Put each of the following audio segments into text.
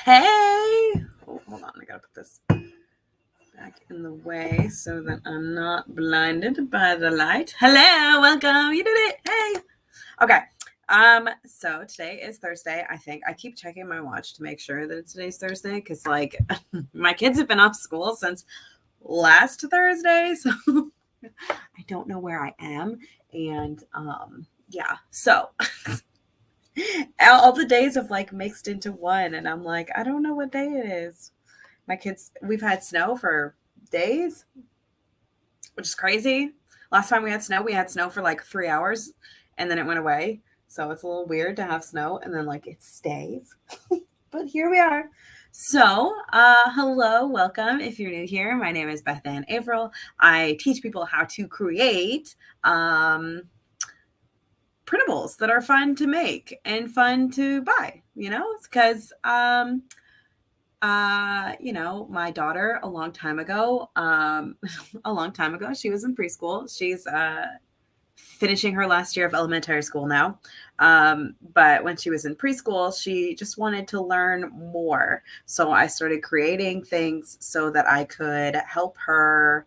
Hey! Oh, hold on. I gotta put this back in the way so that I'm not blinded by the light. Hello, welcome. You did it. Hey. Okay. So today is Thursday. I think I keep checking my watch to make sure that today's Thursday because like my kids have been off school since last Thursday, so I don't know where I am. And yeah, so all the days have like mixed into one, and I'm like, I don't know what day it is. My kids, we've had snow for days, which is crazy. Last time we had snow for like 3 hours and then it went away. So it's a little weird to have snow and then like it stays. But here we are. So, hello, welcome. If you're new here, my name is Beth Ann Averill. I teach people how to create printables that are fun to make and fun to buy, because my daughter a long time ago, she was in preschool. She's finishing her last year of elementary school now. But when she was in preschool, she just wanted to learn more. So I started creating things so that I could help her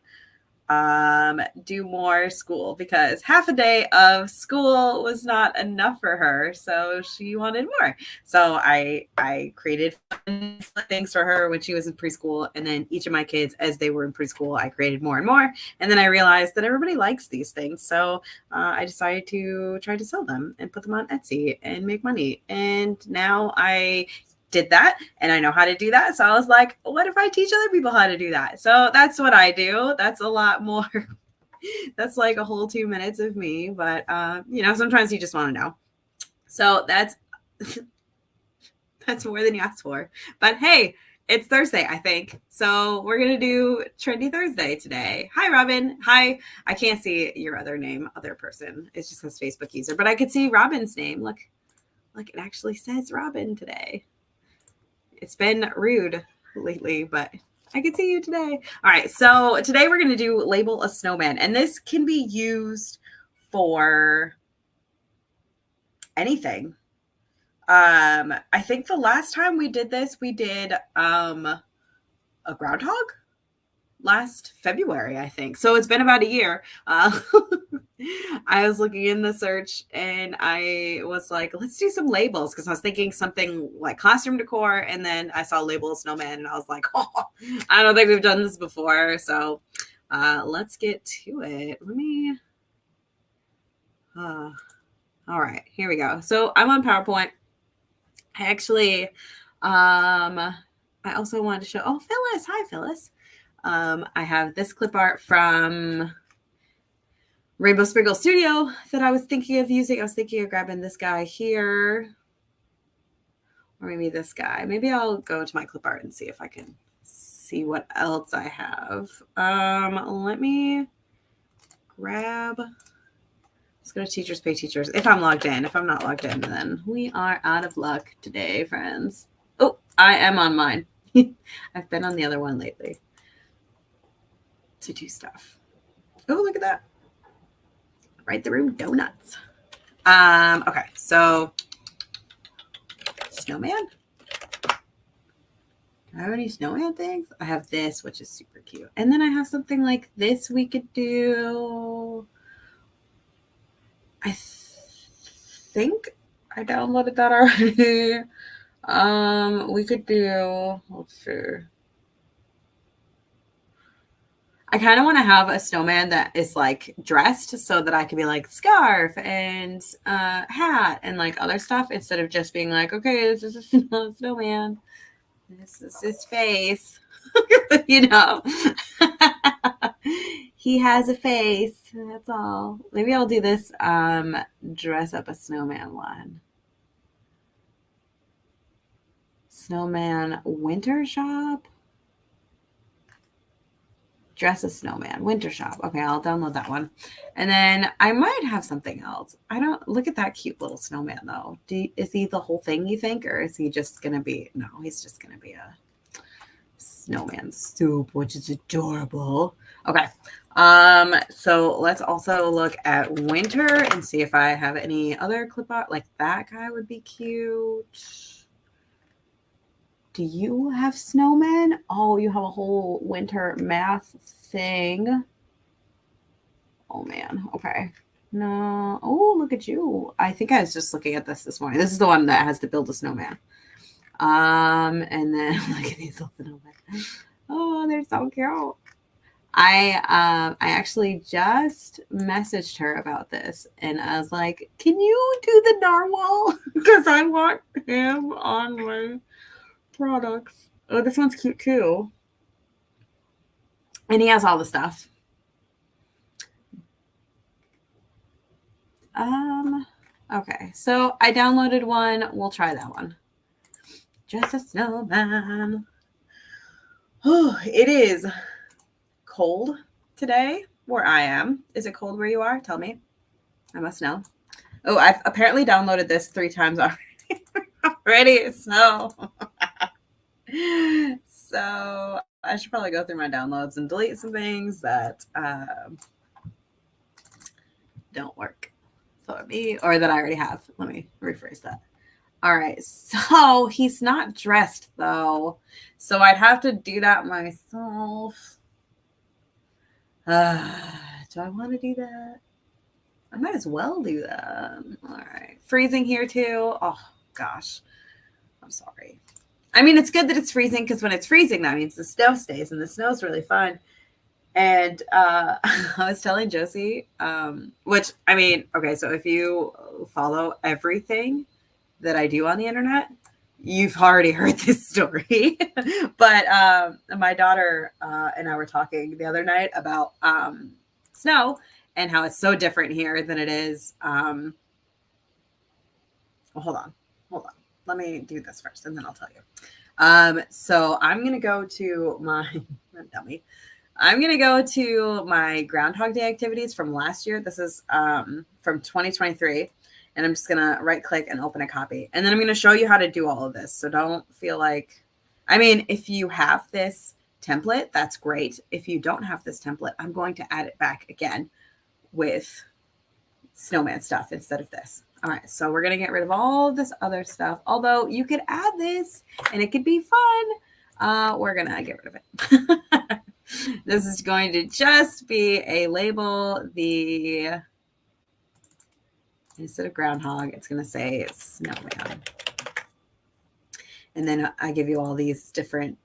do more school, because half a day of school was not enough for her. So she wanted more. So I created fun things for her when she was in preschool. And then each of my kids, as they were in preschool, I created more and more. And then I realized that everybody likes these things. So I decided to try to sell them and put them on Etsy and make money. And now I did that and I know how to do that. So I was like, what if I teach other people how to do that? So that's what I do. That's a lot more. That's like a whole 2 minutes of me. But, sometimes you just want to know. So that's more than you asked for. But hey, it's Thursday, I think. So we're going to do Trendy Thursday today. Hi, Robin. Hi. I can't see your other name, other person. It just says Facebook user. But I could see Robin's name. Look, it actually says Robin today. It's been rude lately, but I can see you today. All right. So today we're going to do label a snowman. And this can be used for anything. I think the last time we did this, we did a groundhog last February, I think. So it's been about a year. I was looking in the search and I was like, let's do some labels, because I was thinking something like classroom decor. And then I saw label a snowman and I was like, oh, I don't think we've done this before. So let's get to it. All right, here we go. So I'm on PowerPoint. I actually, I also wanted to show, Phyllis. Hi, Phyllis. I have this clip art from Rainbow Sprinkle Studio that I was thinking of using. I was thinking of grabbing this guy here, or maybe this guy. Maybe I'll go to my clip art and see if I can see what else I have. Let me grab. Let's go to Teachers Pay Teachers. If I'm logged in. If I'm not logged in, then we are out of luck today, friends. Oh, I am on mine. I've been on the other one lately to do stuff. Oh, look at that. Right the room donuts. Okay, so snowman. Do I have any snowman things? I have this, which is super cute. And then I have something like this we could do. I think I downloaded that already. We could do, let's see. I kind of want to have a snowman that is like dressed so that I can be like scarf and hat and like other stuff, instead of just being like, okay, this is a snowman. This is his face. He has a face. That's all. Maybe I'll do this dress up a snowman one. Snowman winter shop. Dress a snowman winter shop. Okay, I'll download that one. And then I might have something else. I don't look at that cute little snowman though. Is he the whole thing, you think, or is he just gonna be? No, he's just gonna be a snowman soup, which is adorable. Okay. So let's also look at winter and see if I have any other clip art. Like that guy would be cute. Do you have snowmen? Oh, you have a whole winter math thing. Oh, man. Okay. No. Oh, look at you. I think I was just looking at this morning. This is the one that has to build a snowman. And then look at these little snowmen. Oh, they're so cute. I actually just messaged her about this, and I was like, "Can you do the narwhal? Because I want him on my products." Oh, this one's cute too, and he has all the stuff. Okay, so I downloaded one. We'll try that one. Just a snowman. Oh, it is cold today where I am. Is it cold where you are? Tell me. I must know. Oh, I've apparently downloaded this 3 times already. So I should probably go through my downloads and delete some things that don't work for me or that I already have. Let me rephrase that. All right. So he's not dressed though. So I'd have to do that myself. Do I want to do that? I might as well do that. All right. Freezing here too. Oh, gosh. I'm sorry. I mean, it's good that it's freezing because when it's freezing, that means the snow stays, and the snow's really fun. And I was telling Josie, which, I mean, okay, so if you follow everything that I do on the internet, you've already heard this story. But my daughter and I were talking the other night about snow and how it's so different here than it is. Well, hold on. Let me do this first, and then I'll tell you. So I'm going to go to my dummy. I'm going to go to my Groundhog Day activities from last year. This is from 2023. And I'm just going to right click and open a copy. And then I'm going to show you how to do all of this. So don't feel like, I mean, if you have this template, that's great. If you don't have this template, I'm going to add it back again with snowman stuff instead of this. All right, so we're going to get rid of all of this other stuff. Although you could add this and it could be fun. We're going to get rid of it. This is going to just be a label. Instead of groundhog, it's going to say snowman. And then I give you all these different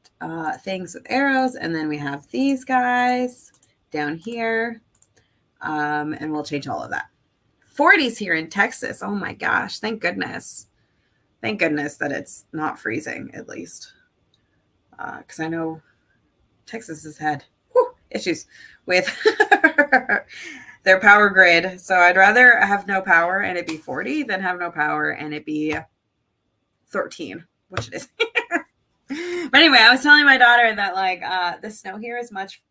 things with arrows. And then we have these guys down here. And we'll change all of that. 40s here in Texas. Oh my gosh. Thank goodness. Thank goodness that it's not freezing, at least. Because I know Texas has had issues with their power grid. So I'd rather have no power and it be 40 than have no power and it be 13, which it is. But anyway, I was telling my daughter that like the snow here is much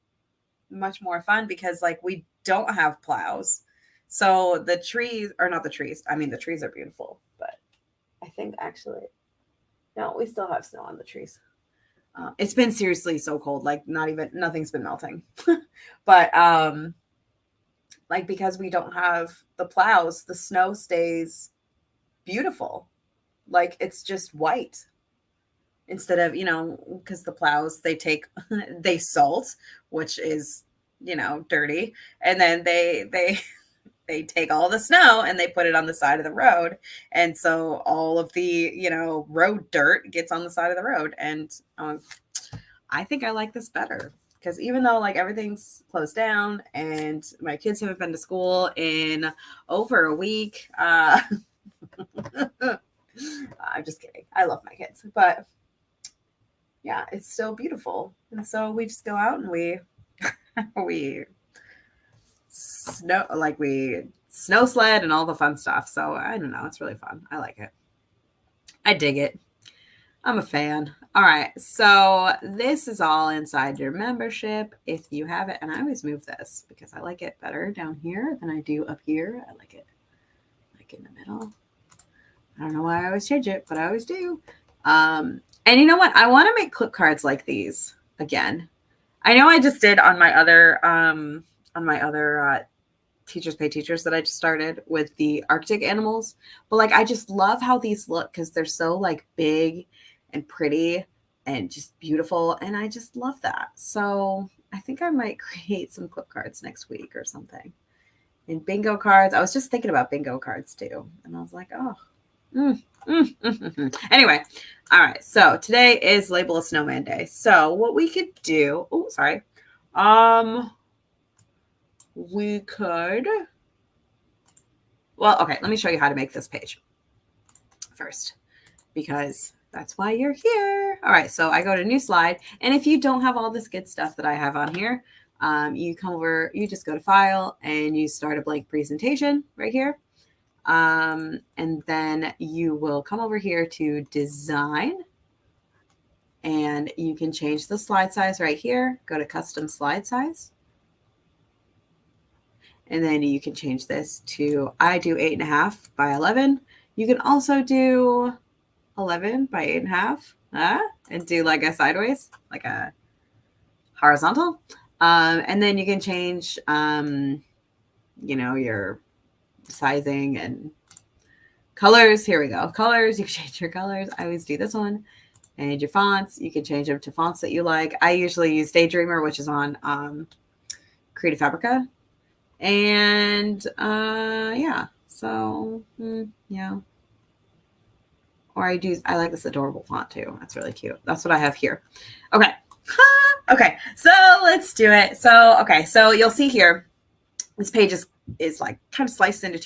more fun because like we don't have plows. So the trees are not the trees. I mean, the trees are beautiful, but I think actually, no, we still have snow on the trees. It's been seriously so cold, like nothing's been melting. But like because we don't have the plows, the snow stays beautiful. Like it's just white instead of, because the plows, they salt, which is, dirty. And then they take all the snow and they put it on the side of the road. And so all of the, road dirt gets on the side of the road. And I think I like this better because even though like everything's closed down and my kids haven't been to school in over a week, I'm just kidding. I love my kids, but yeah, it's still beautiful. And so we just go out and we snow sled and all the fun stuff. So I don't know. It's really fun. I like it. I dig it. I'm a fan. All right. So this is all inside your membership if you have it. And I always move this because I like it better down here than I do up here. I like it like in the middle. I don't know why I always change it, but I always do. And you know what? I want to make clip cards like these again. I know I just did on my other Teachers Pay Teachers that I just started with the Arctic animals. But like, I just love how these look because they're so like big and pretty. and just beautiful. And I just love that. So I think I might create some clip cards next week or something. And bingo cards. I was just thinking about bingo cards too. And I was like, oh. Anyway, all right. So today is Label a Snowman Day. So what we could do, oh, sorry. We could, well, okay, let me show you how to make this page first, because that's why you're here. All right, so I go to new slide. And if you don't have all this good stuff that I have on here, you come over, you just go to file and you start a blank presentation right here. And then you will come over here to design, and you can change the slide size right here. Go to custom slide size. And then you can change this to, I do 8.5 by 11. You can also do 11 by 8.5, and do like a sideways, like a horizontal. And then you can change, your sizing and colors. Here we go. Colors. You can change your colors. I always do this one. And your fonts. You can change them to fonts that you like. I usually use Daydreamer, which is on Creative Fabrica. And yeah. So yeah. Or I like this adorable font too. That's really cute. That's what I have here. Okay. Okay. So let's do it. So, okay. So you'll see here, this page is like kind of sliced into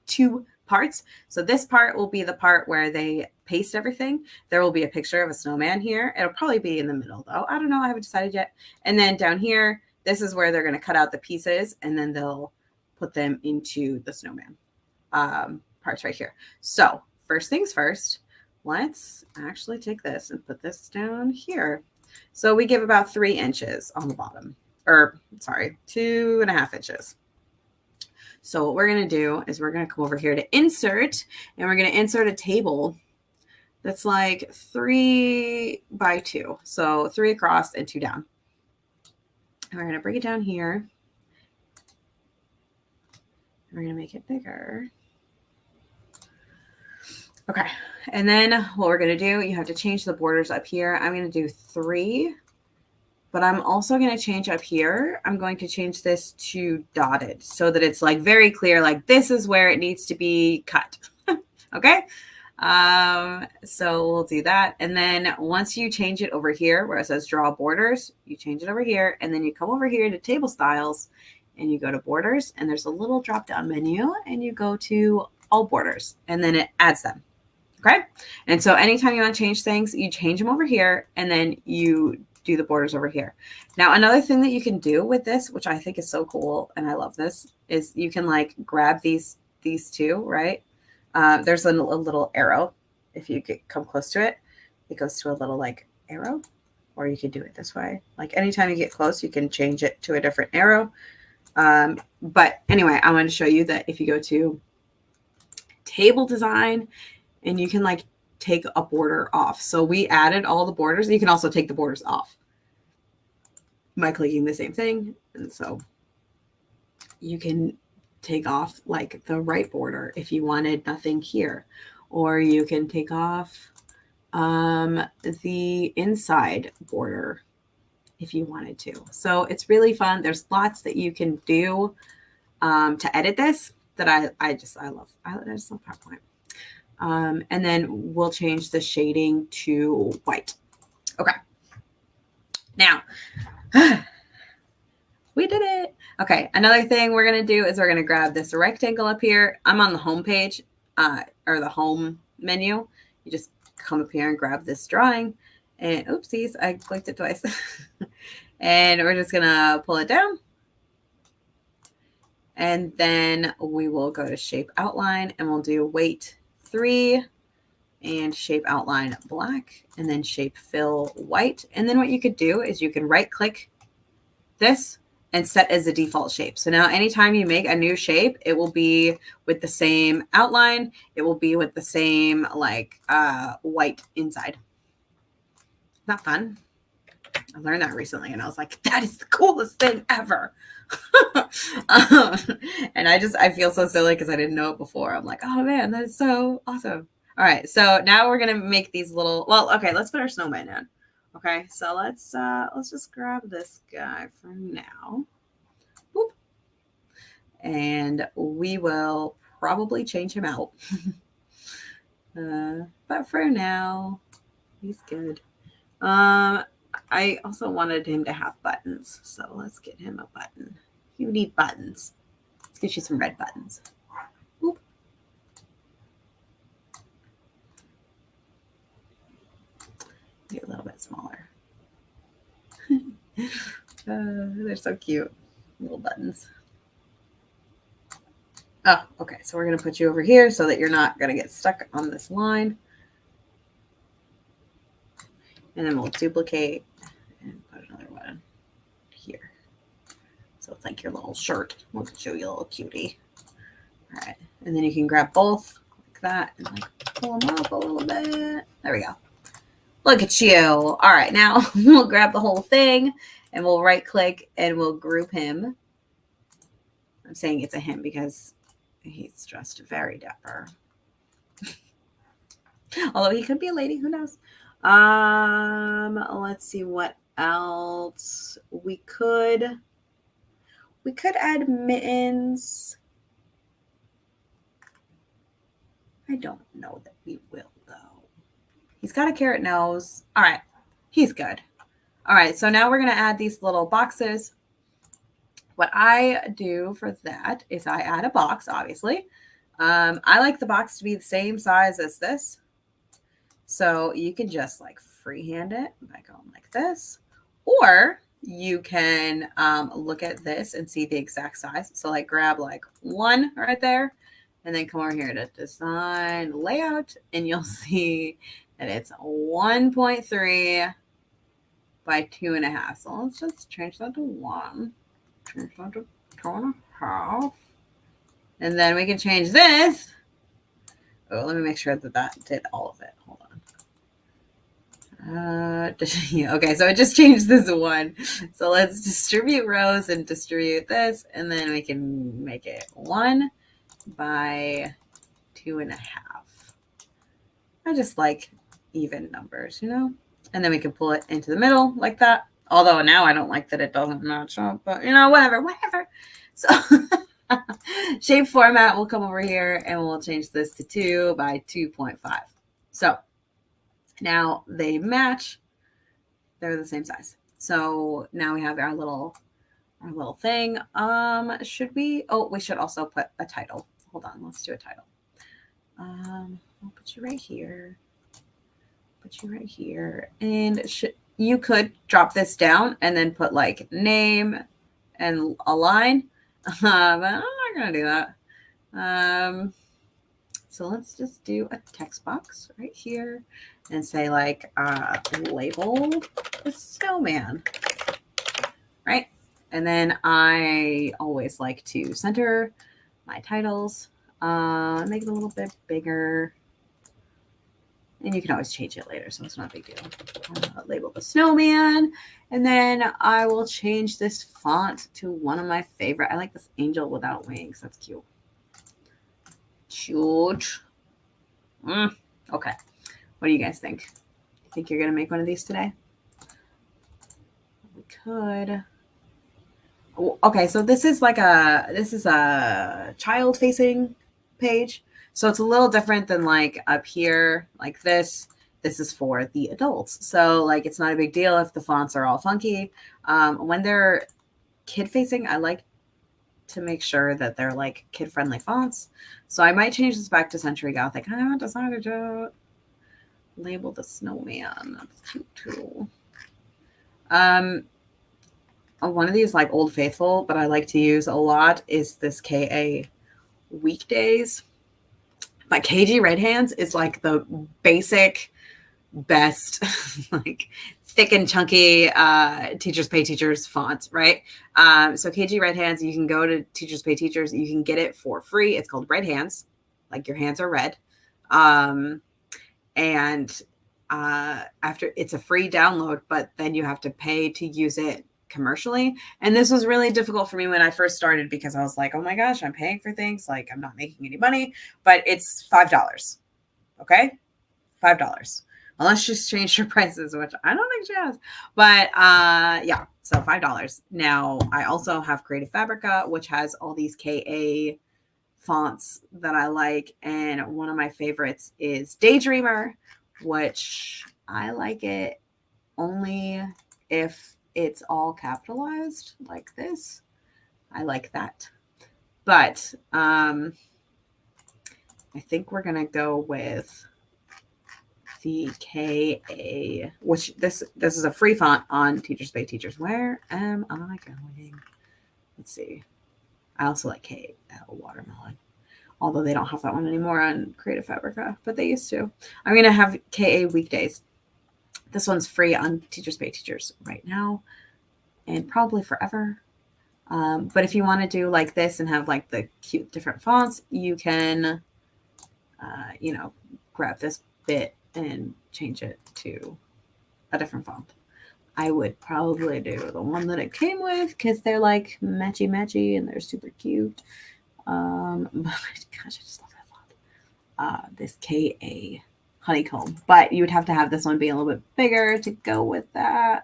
two parts. So this part will be the part where they paste everything. There will be a picture of a snowman here. It'll probably be in the middle though. I don't know. I haven't decided yet. And then down here, this is where they're going to cut out the pieces and then they'll put them into the snowman parts right here. So first things first, let's actually take this and put this down here. So we give about 3 inches on the bottom, or sorry, 2.5 inches. So what we're going to do is we're going to come over here to insert, and we're going to insert a table that's like 3 by 2. So 3 across and 2 down. And we're going to bring it down here. We're going to make it bigger. Okay. And then what we're going to do, you have to change the borders up here. I'm going to do 3, but I'm also going to change up here. I'm going to change this to dotted so that it's like very clear, like this is where it needs to be cut. Okay. So we'll do that. And then once you change it over here where it says draw borders, you change it over here, and then you come over here to table styles and you go to borders, and there's a little drop down menu, and you go to all borders, and then it adds them. Okay. And so anytime you want to change things, you change them over here, and then you do the borders over here. Now, another thing that you can do with this, which I think is so cool, and I love this, is you can like grab these two, right? There's a little arrow. If you come close to it, it goes to a little like arrow, or you can do it this way. Like anytime you get close, you can change it to a different arrow. But anyway, I want to show you that if you go to table design, and you can like take a border off. So we added all the borders. You can also take the borders off by clicking the same thing. And so you can take off like the right border if you wanted nothing here, or you can take off the inside border if you wanted to. So it's really fun. There's lots that you can do to edit this that I just love. I just love PowerPoint. And then we'll change the shading to white. Okay. Now, we did it. Okay. Another thing we're going to do is we're going to grab this rectangle up here. I'm on the home page, or the home menu. You just come up here and grab this drawing, and oopsies, I clicked it twice. And we're just going to pull it down. And then we will go to shape outline, and we'll do weight 3 and shape outline black, and then shape fill white. And then what you could do is you can right click this and set as a default shape. So now anytime you make a new shape, it will be with the same outline. It will be with the same like white inside. Not fun. I learned that recently, and I was like, that is the coolest thing ever. And I feel so silly because I didn't know it before. I'm like, oh man, that is so awesome. All right, so now we're gonna make these little, well, okay, let's put our snowman in. Okay, so let's just grab this guy for now. Boop. And we will probably change him out. But for now, he's good. I also wanted him to have buttons, so let's get him a button. You need buttons. Let's get you some red buttons. Oop. Get a little bit smaller. They're so cute. Little buttons. Oh, okay. So we're going to put you over here so that you're not going to get stuck on this line. And then we'll duplicate and put another one here. So it's like your little shirt. Look at you, you little cutie. All right. And then you can grab both like that and like pull them up a little bit. There we go. Look at you. All right. Now we'll grab the whole thing and we'll right click and we'll group him. I'm saying it's a him because he's dressed very dapper. Although he could be a lady, who knows? Let's see what else we could add mittens. I don't know that we will though. He's got a carrot nose. All right, he's good. All right, so now we're gonna add these little boxes. What I do for that is I add a box, obviously. I like the box to be the same size as this. So you can just like freehand it by going like this, or you can look at this and see the exact size. So like grab like one right there and then come over here to design layout and you'll see that it's 1.3 by 2.5. So let's just change that to 1. Change that to 2.5. And then we can change this. Oh, let me make sure that that did all of it. Hold on. Okay, so I just changed this one. So let's distribute rows and distribute this, and then we can make it 1 by 2.5. I just like even numbers, you know? And then we can pull it into the middle like that. Although now I don't like that it doesn't match up, but you know, whatever. So shape format, we'll come over here and we'll change this to 2 by 2.5. So now they match. They're the same size. So now we have our little thing. Should we? Oh, we should also put a title. Hold on, let's do a title. I'll put you right here. Put you right here. And you could drop this down and then put like name and a line. But I'm not gonna do that. So let's just do a text box right here and say like label the snowman, right? And then I always like to center my titles, make it a little bit bigger. And you can always change it later, so it's not a big deal. Label the snowman. And then I will change this font to one of my favorite. I like this angel without wings. That's cute. Cute. Okay. What do you guys think? You think you're going to make one of these today? We could. Okay, so this is a child-facing page. So it's a little different than like up here, like this. This is for the adults. So like it's not a big deal if the fonts are all funky. When they're kid-facing, I like to make sure that they're like kid-friendly fonts. So I might change this back to Century Gothic. I haven't decided to label the snowman. That's cute too. One of these like Old Faithful, but I like to use a lot is this KA Weekdays. But KG Red Hands is like the basic, best, like thick and chunky Teachers Pay Teachers font, right? So KG Red Hands, you can go to Teachers Pay Teachers. You can get it for free. It's called Red Hands, like your hands are red. And after it's a free download, but then you have to pay to use it commercially. And this was really difficult for me when I first started because I was like, oh my gosh, I'm paying for things. Like I'm not making any money, but it's $5. Okay. $5. unless she's changed her prices, which I don't think she has. But yeah, so $5. Now I also have Creative Fabrica, which has all these KA fonts that I like, and one of my favorites is Daydreamer, which I like it only if it's all capitalized like this. I like that. But I think we're gonna go with the KA, which this is a free font on Teachers Pay Teachers. Where am I going? Let's see. I also like KL Watermelon, although they don't have that one anymore on Creative Fabrica, but they used to. I'm gonna have KA Weekdays. This one's free on Teachers Pay Teachers right now, and probably forever. But if you want to do like this and have like the cute different fonts, you can, grab this bit and change it to a different font. I would probably do the one that it came with because they're like matchy and they're super cute. But gosh, I just love that font. This KA Honeycomb, but you would have to have this one be a little bit bigger to go with that.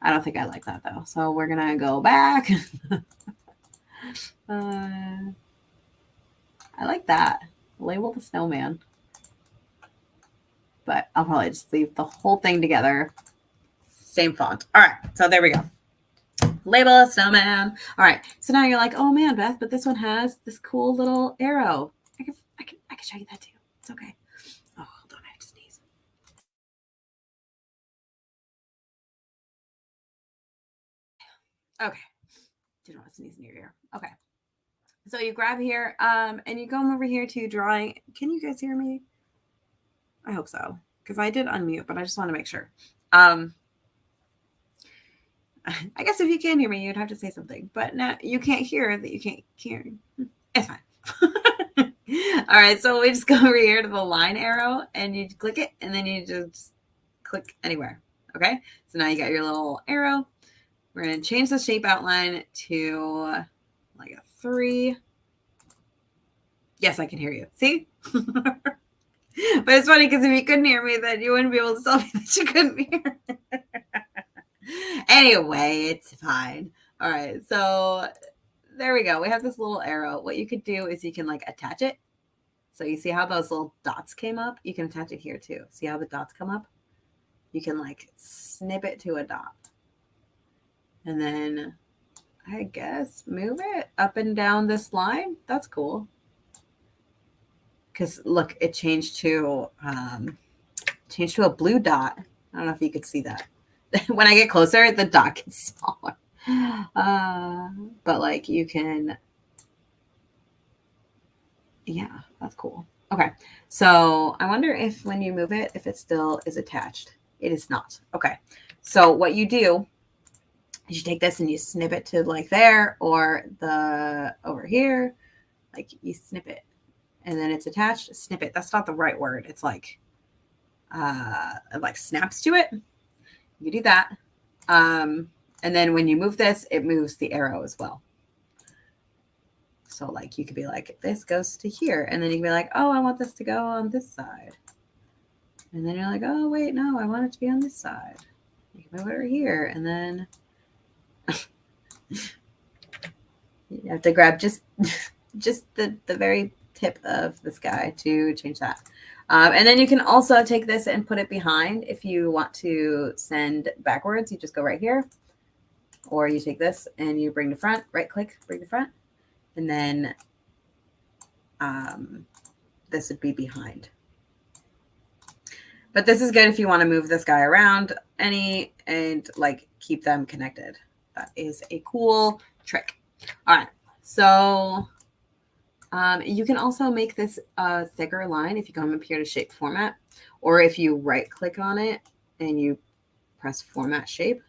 I don't think I like that though, so we're gonna go back. I like that. Label the snowman. But I'll probably just leave the whole thing together. Same font. All right, so there we go. Label a snowman. All right, so now you're like, oh man, Beth, but this one has this cool little arrow. I can show you that too. It's okay. Oh, hold on, I have to sneeze. Okay. Didn't want to sneeze in your ear. Okay. So you grab here, and you come over here to drawing. Can you guys hear me? I hope so, because I did unmute, but I just want to make sure. I guess if you can hear me, you'd have to say something, but now you can't hear that you can't hear. It's fine. All right, so we just go over here to the line arrow, and you click it, and then you just click anywhere. Okay, so now you got your little arrow. We're going to change the shape outline to like a 3. Yes, I can hear you. See? But it's funny because if you couldn't hear me, then you wouldn't be able to tell me that you couldn't hear. Anyway, it's fine. All right, so there we go. We have this little arrow. What you could do is you can like attach it. So you see how those little dots came up? You can attach it here too. See how the dots come up? You can like snip it to a dot. And then I guess move it up and down this line. That's cool. Because look, it changed to a blue dot. I don't know if you could see that. When I get closer, the dot gets smaller. But like you can, yeah, that's cool. Okay, so I wonder if when you move it, if it still is attached. It is not. Okay, so what you do is you take this and you snip it to like there or the over here, like you snip it. And then it's attached, snip it. That's not the right word. It's like, it like snaps to it. You do that. And then when you move this, it moves the arrow as well. So like you could be like, this goes to here. And then you can be like, oh, I want this to go on this side. And then you're like, oh, wait, no, I want it to be on this side. You can move it over here. And then you have to grab just the very tip of this guy to change that. And then you can also take this and put it behind. If you want to send backwards, you just go right here. Or you take this and you bring the front, right click, bring the front. And then this would be behind. But this is good if you want to move this guy around and like keep them connected. That is a cool trick. All right, so you can also make this a thicker line if you come up here to shape format, or if you right click on it and you press format shape,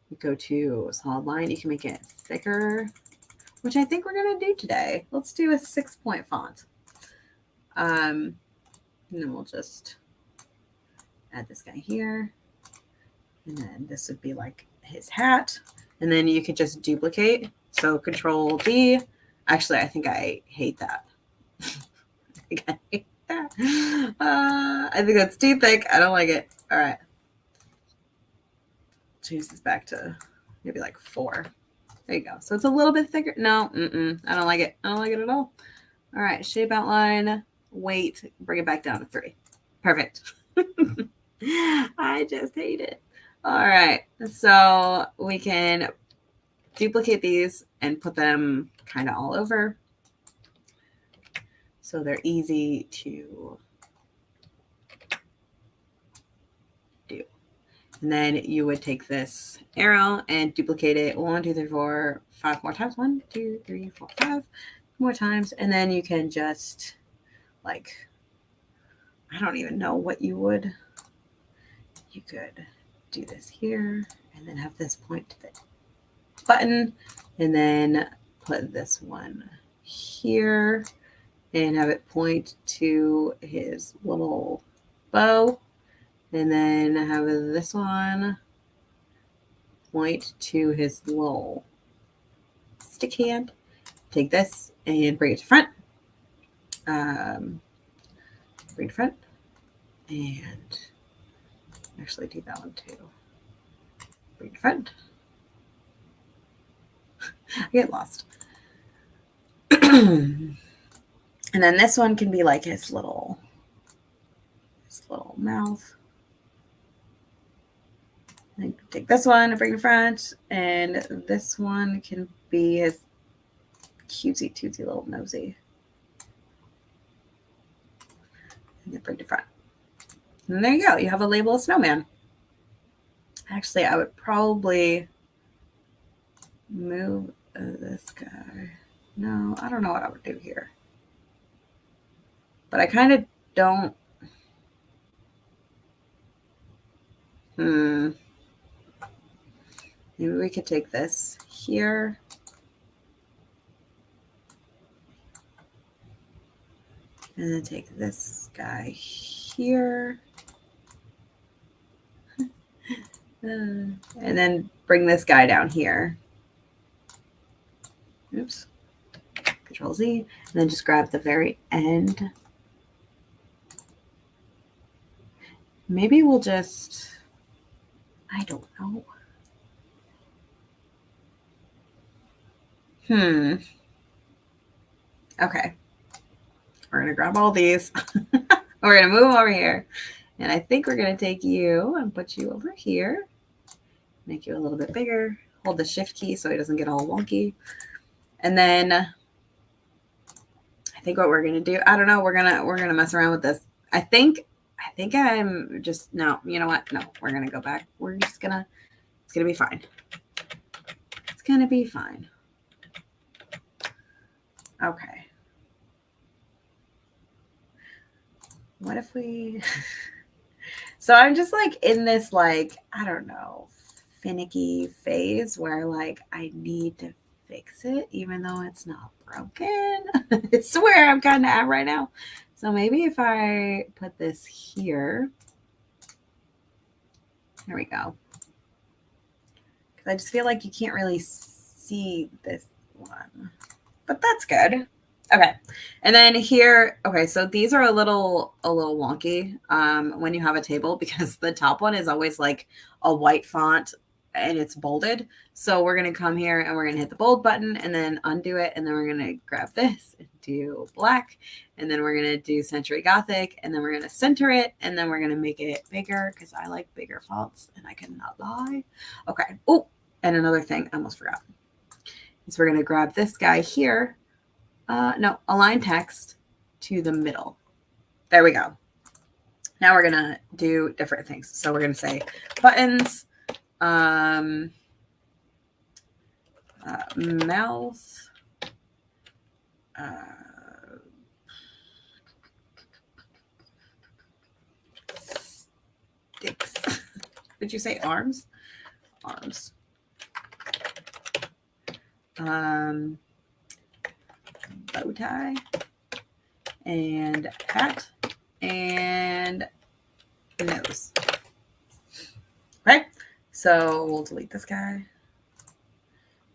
you go to solid line, you can make it thicker, which I think we're going to do today. Let's do a 6-point font. And then we'll just add this guy here. And then this would be like his hat. And then you could just duplicate. So Control D. Actually, I think I hate that. I think that's too thick. I don't like it. All right. Change this back to maybe like 4. There you go. So it's a little bit thicker. No, I don't like it. I don't like it at all. All right, shape outline, weight, bring it back down to 3. Perfect. I just hate it. All right, so we can duplicate these and put them kind of all over so they're easy to do. And then you would take this arrow and duplicate it 1, 2, 3, 4, 5 more times. 1, 2, 3, 4, 5 more times. And then you can just like, I don't even know what you would. You could do this here and then have this point to the button and then put this one here and have it point to his little bow and then have this one point to his little stick hand. Take this and bring it to front. Bring it to front and actually do that one too. Bring it to front. I get lost. And then this one can be like his little mouth. And take this one and bring it in front, and this one can be his cutesy tootsy little nosy. And then bring it in front. And there you go. You have a label of Snowman. Actually, I would probably move this guy. No, I don't know what I would do here. But I kind of don't. Maybe we could take this here. And then take this guy here. And then bring this guy down here. Oops. Control Z. And then just grab the very end. Maybe we'll just, I don't know. Okay. We're going to grab all these. We're going to move them over here. And I think we're going to take you and put you over here. Make you a little bit bigger. Hold the shift key so he doesn't get all wonky. And then I think what we're going to do, I don't know, we're going to mess around with this. I think I'm just, no, you know what? No, we're going to go back. We're just going to, it's going to be fine. It's going to be fine. Okay. What if we, so I'm just like in this, like, I don't know, finicky phase where like I need to fix it even though it's not broken. It's where I'm kind of at right now. So maybe if I put this here, there we go. Because I just feel like you can't really see this one, but that's good. Okay. And then here, okay, so these are a little wonky when you have a table because the top one is always like a white font and it's bolded. So we're going to come here and we're going to hit the bold button and then undo it. And then we're going to grab this and do black. And then we're going to do Century Gothic. And then we're going to center it. And then we're going to make it bigger because I like bigger fonts and I cannot lie. Okay. Oh, and another thing I almost forgot is we're going to grab this guy here. No, align text to the middle. There we go. Now we're going to do different things. So we're going to say buttons, mouth, sticks. Did you say arms? Arms. Bow tie and hat and nose. Okay, so we'll delete this guy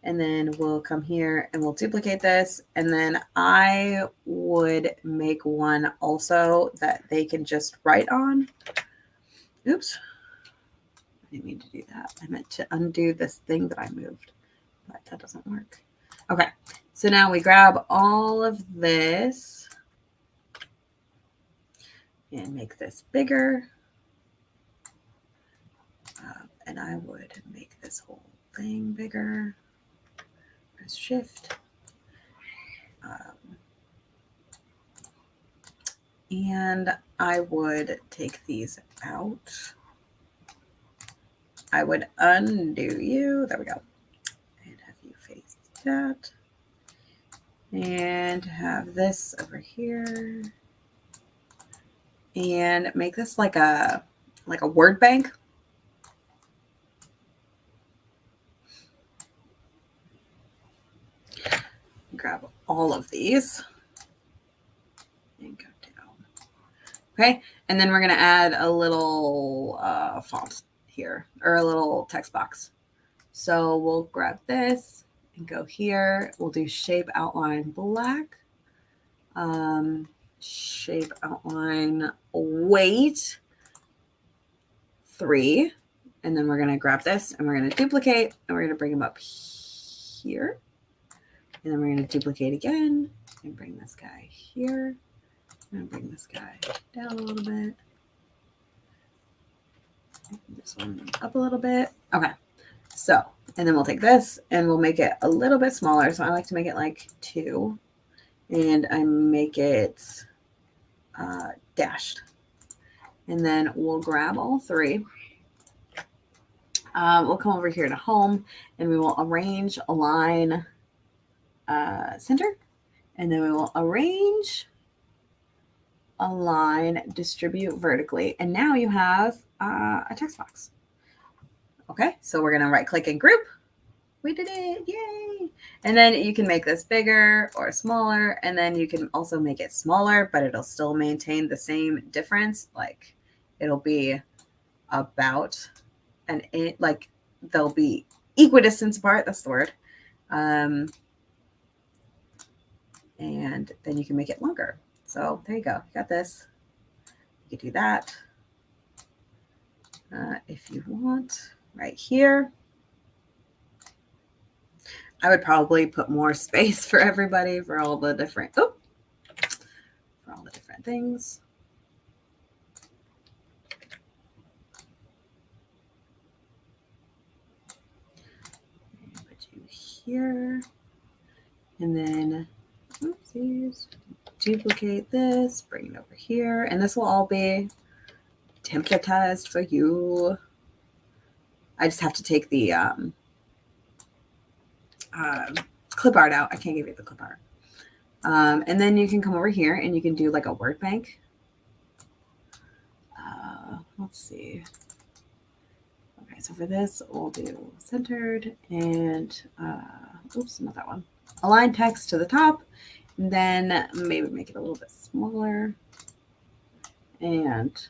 And then we'll come here and we'll duplicate this. And then I would make one also that they can just write on. Oops. I didn't mean to do that. I meant to undo this thing that I moved, but that doesn't work. Okay. So now we grab all of this and make this bigger. And I would make this whole thing bigger. Press Shift. And I would take these out. I would undo you. There we go. And have you face that. And have this over here. And make this like a word bank. Grab all of these and go down. Okay, and then we're going to add a little font here, or a little text box. So we'll grab this and go here. We'll do shape outline black. Shape outline weight 3. And then we're going to grab this and we're going to duplicate and we're going to bring them up here. And then we're going to duplicate again and bring this guy here. I'm going to bring this guy down a little bit. This one up a little bit. Okay. So, and then we'll take this and we'll make it a little bit smaller. So I like to make it like 2. And I make it dashed. And then we'll grab all 3. We'll come over here to home and we will arrange, align, center. And then we will arrange, align, distribute vertically. And now you have a text box. Okay, so we're going to right click and group. We did it. Yay. And then you can make this bigger or smaller. And then you can also make it smaller, but it'll still maintain the same difference. Like it'll be about like they'll be equidistant apart. That's the word. And then you can make it longer. So there you go. You got this. You can do that if you want right here. I would probably put more space for everybody for all the different, for all the different things. Put you here. And then, oopsies, duplicate this, bring it over here. And this will all be templatized for you. I just have to take the clip art out. I can't give you the clip art. And then you can come over here and you can do like a word bank. Let's see. Okay, so for this, we'll do centered and, oops, not that one. Align text to the top, and then maybe make it a little bit smaller. And,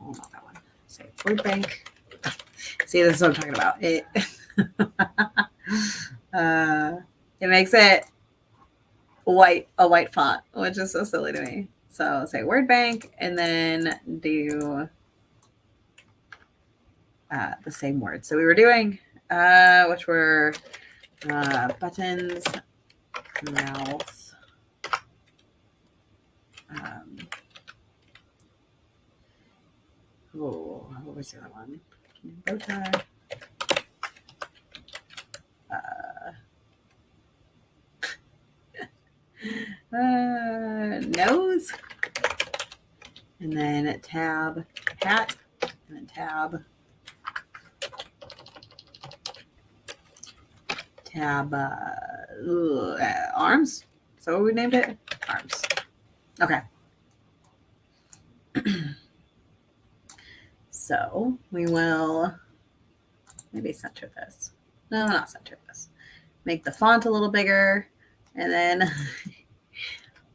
oh, not that one. Say word bank. See, this is what I'm talking about. It makes it a white font, which is so silly to me. So say word bank and then do the same word. So we were doing, which were buttons, mouth, what was the other one? Bow tie. Nose, and then tab hat, and then tab arms. So we named it arms. Okay. So we will maybe center this. No, not center this. Make the font a little bigger, and then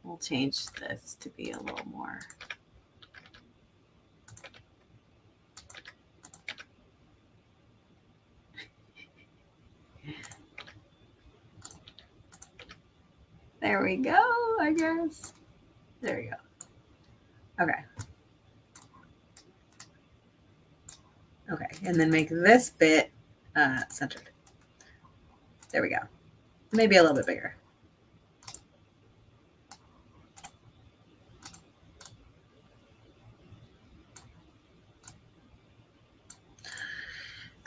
we'll change this to be a little more. There we go, I guess. There we go. Okay. Okay, and then make this bit centered. There we go. Maybe a little bit bigger.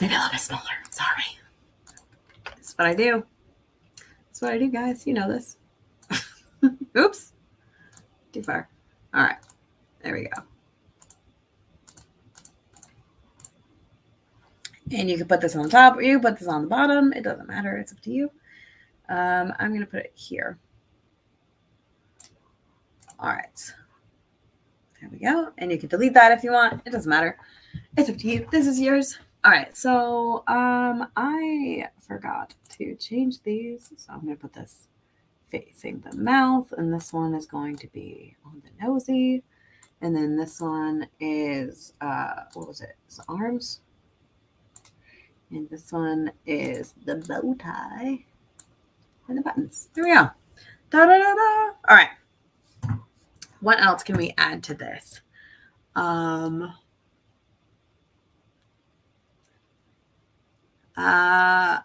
Maybe a little bit smaller. Sorry. That's what I do. That's what I do, guys. You know this. Oops. Too far. All right. There we go. And you can put this on the top or you can put this on the bottom. It doesn't matter. It's up to you. I'm going to put it here. All right. There we go. And you can delete that if you want. It doesn't matter. It's up to you. This is yours. All right. So I forgot to change these. So I'm going to put this facing the mouth. And this one is going to be on the nosy. And then this one is, what was it? It's the arms. And this one is the bow tie and the buttons. There we go. Da, da, da, da. All right. What else can we add to this?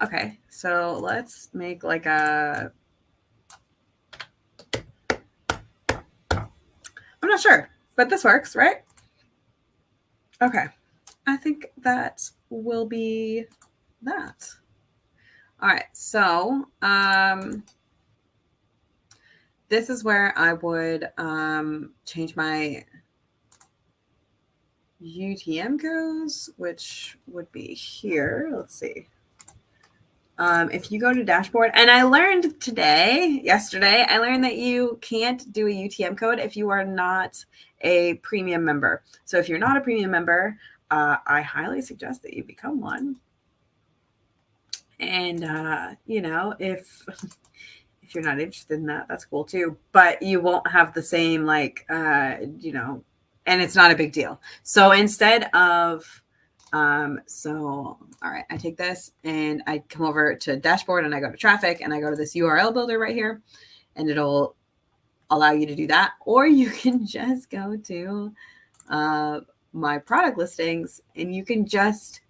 Okay. So let's make like a, I'm not sure, but this works, right? Okay. I think that will be that. All right. So, this is where I would change my UTM codes, which would be here. Let's see. If you go to dashboard, and I learned yesterday, I learned that you can't do a UTM code if you are not a premium member. So if you're not a premium member, I highly suggest that you become one. And, if you're not interested in that, that's cool too. But you won't have the same, and it's not a big deal. So instead of, all right, I take this and I come over to dashboard and I go to traffic and I go to this URL builder right here and it'll allow you to do that. Or you can just go to my product listings and you can just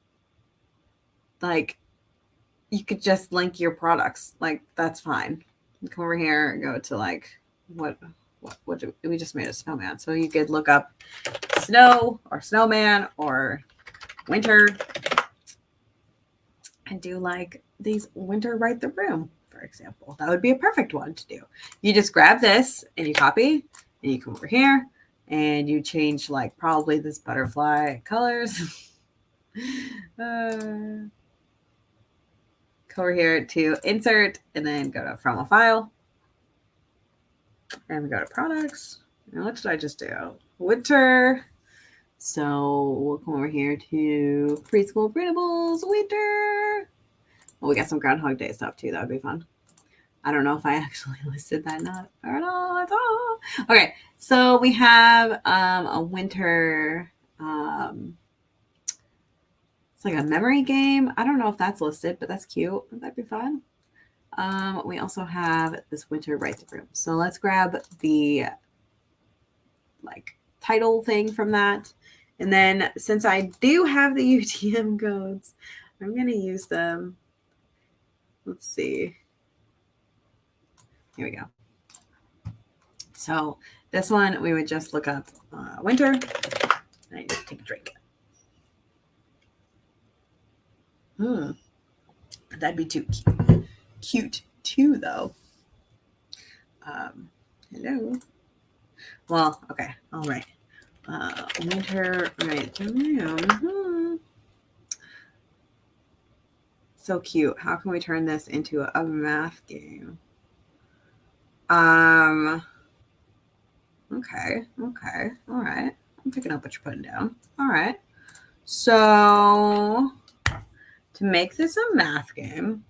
you could just link your products. That's fine. Come over here and go to what do we just made a snowman. So you could look up snow or snowman or winter and do these winter write the room, for example. That would be a perfect one to do. You just grab this and you copy and you come over here and you change probably this butterfly colors. Go over here to insert and then go to from a file. And we go to products. And what did I just do? Winter. So we'll come over here to preschool printables, winter. Well, we got some Groundhog Day stuff too. That would be fun. I don't know if I actually listed that not or not at all. Okay, so we have a winter. It's like a memory game. I don't know if that's listed, but that's cute. That'd be fun. We also have this winter write the room. So let's grab the title thing from that. And then since I do have the UTM codes, I'm going to use them. Let's see. Here we go. So this one, we would just look up winter. I need to take a drink. That'd be too cute too, though. Hello. Well, okay. All right. Winter, right. So cute. How can we turn this into a math game? Okay. All right. I'm picking up what you're putting down. All right. So to make this a math game,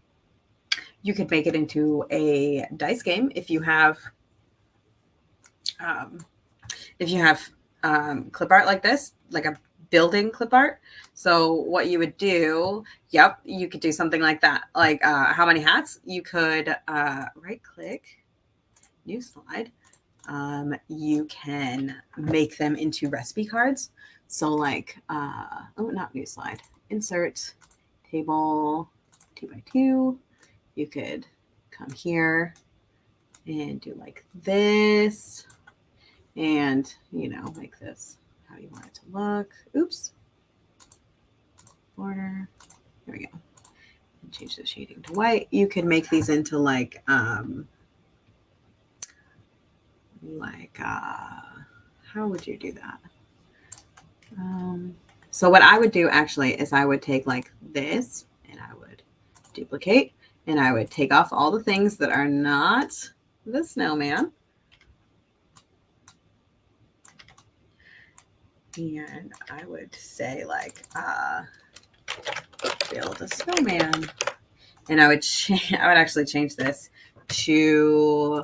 you could make it into a dice game if you have clip art like this, like a building clip art. So what you would do, you could do something like that. How many hats? You could right click new slide, you can make them into recipe cards. So like, not new slide, insert table 2x2. You could come here and do like this and, like this, how you want it to look. Oops. Border. There we go. And change the shading to white. You could make these into like how would you do that? So what I would do actually is I would take like this and I would duplicate and I would take off all the things that are not the snowman. And I would say like, build a snowman. And I would actually change this to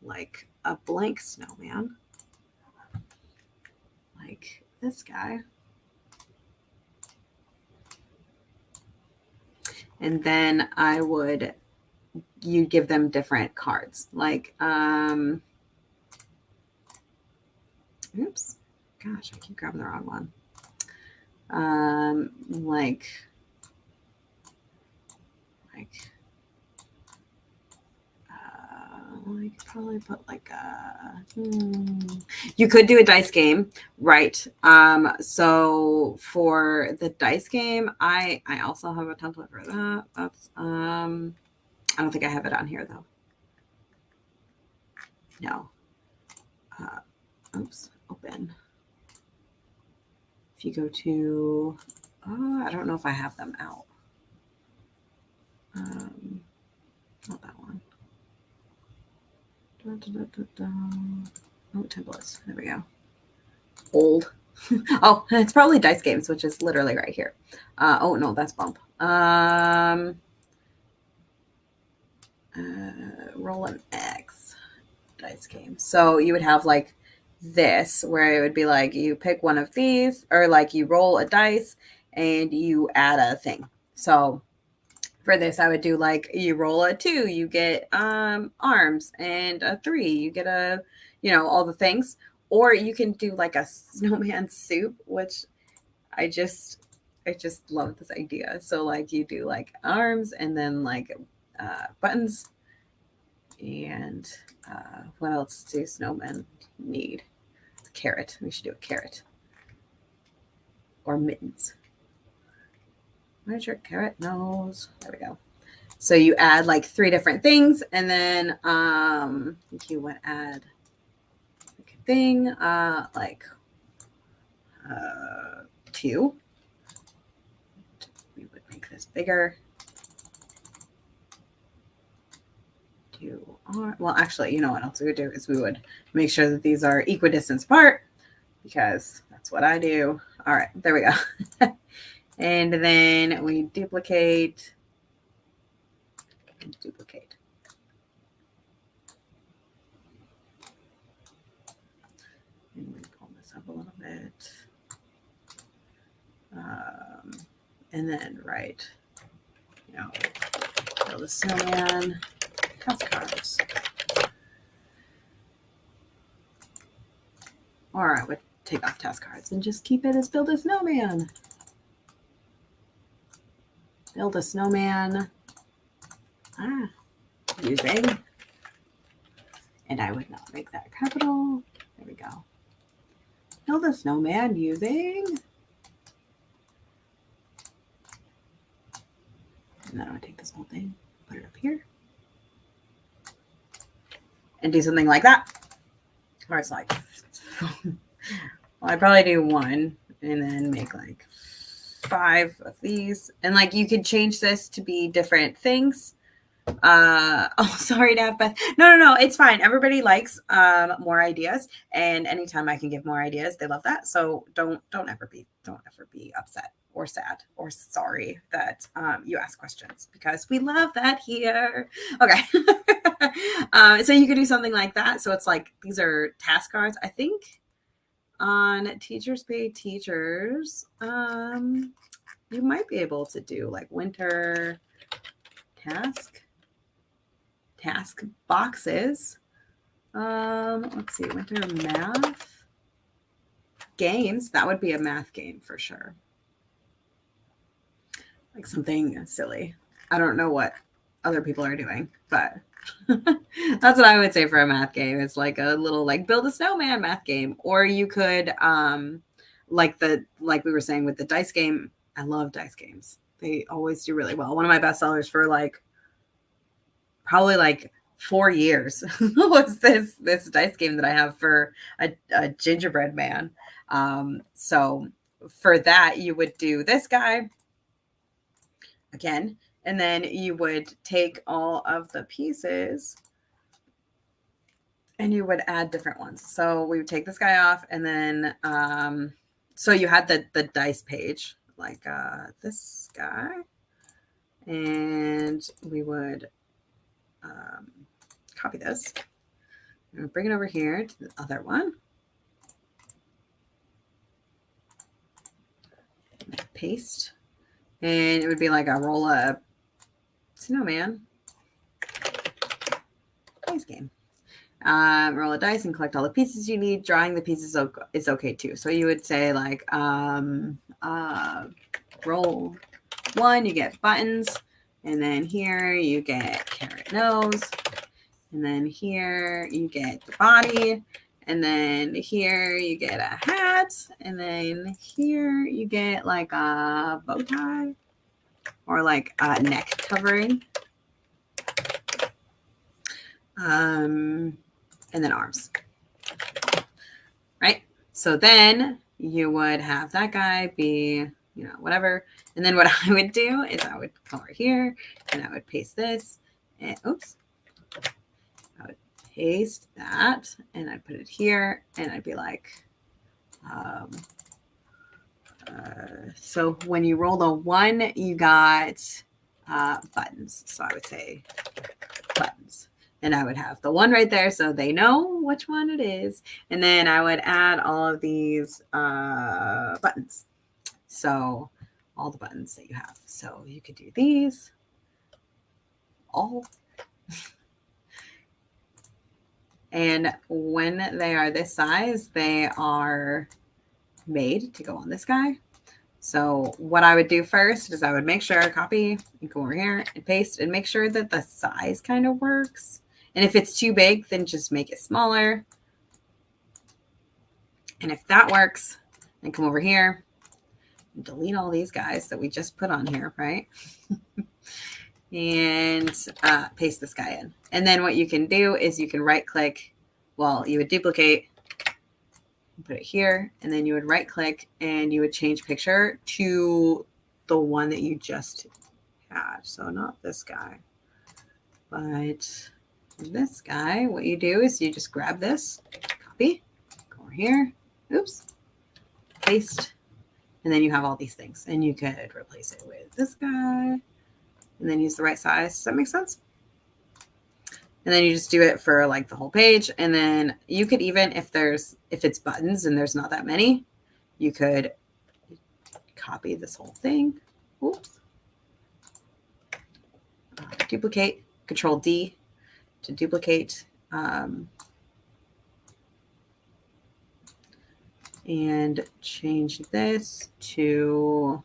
like a blank snowman. Like this guy. And then you give them different cards. Like, oops, gosh, I keep grabbing the wrong one. Like you could probably put like you could do a dice game, right? So for the dice game, I also have a template for that. That's I don't think I have it on here though. No. Oops, open. If you go to, I don't know if I have them out. Not that one. Oh, templates. There we go. Old. Oh, it's probably dice games, which is literally right here. Oh no, that's bump. Roll an X dice game. So you would have like this, where it would be like you pick one of these, or like you roll a dice and you add a thing. So for this, I would do like you roll a 2, you get arms, and a 3, you get all the things. Or you can do like a snowman soup, which I just love this idea. So like you do like arms and then like buttons. And what else do snowmen need? A carrot. We should do a carrot. Or mittens. Where's your carrot nose? There we go. So you add like 3 different things, and then you would add like a thing like 2. We would make this bigger. 2 are, well, actually, you know what else we would do is we would make sure that these are equidistant apart, because that's what I do. All right, there we go. And then we duplicate and duplicate. And we pull this up a little bit. And then build a snowman, task cards. Or I would take off task cards and just keep it as build a snowman. Build a snowman. Using. And I would not make that capital. There we go. Build a snowman using. And then I would take this whole thing, put it up here, and do something like that. Or it's like, well, I'd probably do 1 and then make like 5 of these. And like you could change this to be different things. Sorry, Dad, but no, it's fine. Everybody likes more ideas, and anytime I can give more ideas, they love that. So don't ever be upset or sad or sorry that you ask questions, because we love that here. Okay. So you could do something like that. So it's like these are task cards. I think on Teachers Pay Teachers, you might be able to do like winter task boxes. Let's see, winter math games. That would be a math game for sure. Like something silly. I don't know what other people are doing, but that's what I would say for a math game. It's like a little like build a snowman math game. Or you could like we were saying with the dice game. I love dice games. They always do really well. One of my best sellers for like probably like 4 years was this dice game that I have for a gingerbread man. So for that, you would do this guy again, and then you would take all of the pieces and you would add different ones. So we would take this guy off, and then so you had the dice page, like this guy, and we would copy this and bring it over here to the other one. Paste, and it would be like a roll a snowman dice game. Roll a dice and collect all the pieces you need. Drawing the pieces is okay too. So you would say like roll 1, you get buttons, and then here you get carrot nose, and then here you get the body, and then here you get a hat, and then here you get like a bow tie or like a neck covering. And then arms. Right? So then you would have that guy be, you know, whatever. And then what I would do is I would come over here and I would paste this. And oops. I would paste that and I'd put it here and I'd be like, so when you roll the 1, you got buttons. So I would say buttons. And I would have the 1 right there so they know which one it is. And then I would add all of these buttons. So all the buttons that you have. So you could do these all. And when they are this size, they are made to go on this guy. So what I would do first is I would make sure, copy and go over here and paste and make sure that the size kind of works. And if it's too big, then just make it smaller. And if that works, then come over here and delete all these guys that we just put on here, right? And paste this guy in. And then what you can do is you can right click. Well, you would duplicate, put it here, and then you would right click and you would change picture to the one that you just had. So not this guy, but this guy. What you do is you just grab this, copy, go over here, oops, paste, and then you have all these things. And you could replace it with this guy and then use the right size. Does that make sense? And then you just do it for like the whole page. And then you could even, if it's buttons and there's not that many, you could copy this whole thing. Oops. Duplicate, Control D to duplicate. And change this to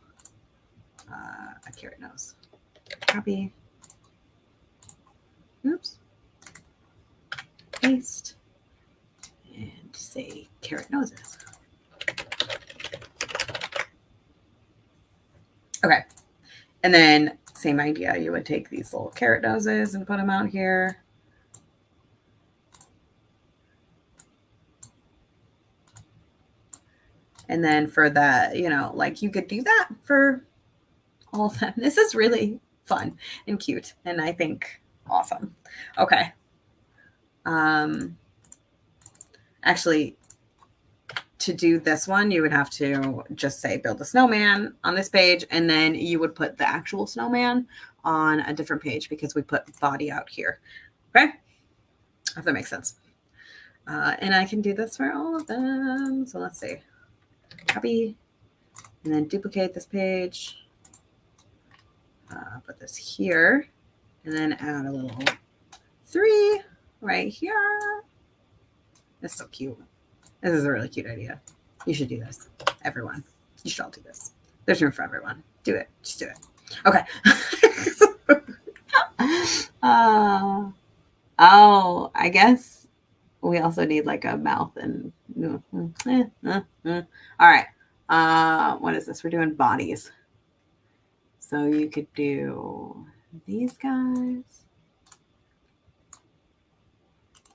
a carrot nose. Copy. Oops. Paste. And say carrot noses. Okay. And then same idea. You would take these little carrot noses and put them out here. And then for the, you know, like you could do that for all of them. This is really fun and cute. And I think awesome. Okay. Actually, to do this one, you would have to just say build a snowman on this page, and then you would put the actual snowman on a different page because we put body out here. Okay? If that makes sense. And I can do this for all of them. So let's see. Copy, and then duplicate this page. Put this here, and then add a little 3 right here. That's so cute. This is a really cute idea. You should do this, everyone. You should all do this. There's room for everyone. Do it. Just do it. Okay. Oh, I guess we also need like a mouth and. All right. What is this? We're doing bodies. So you could do these guys.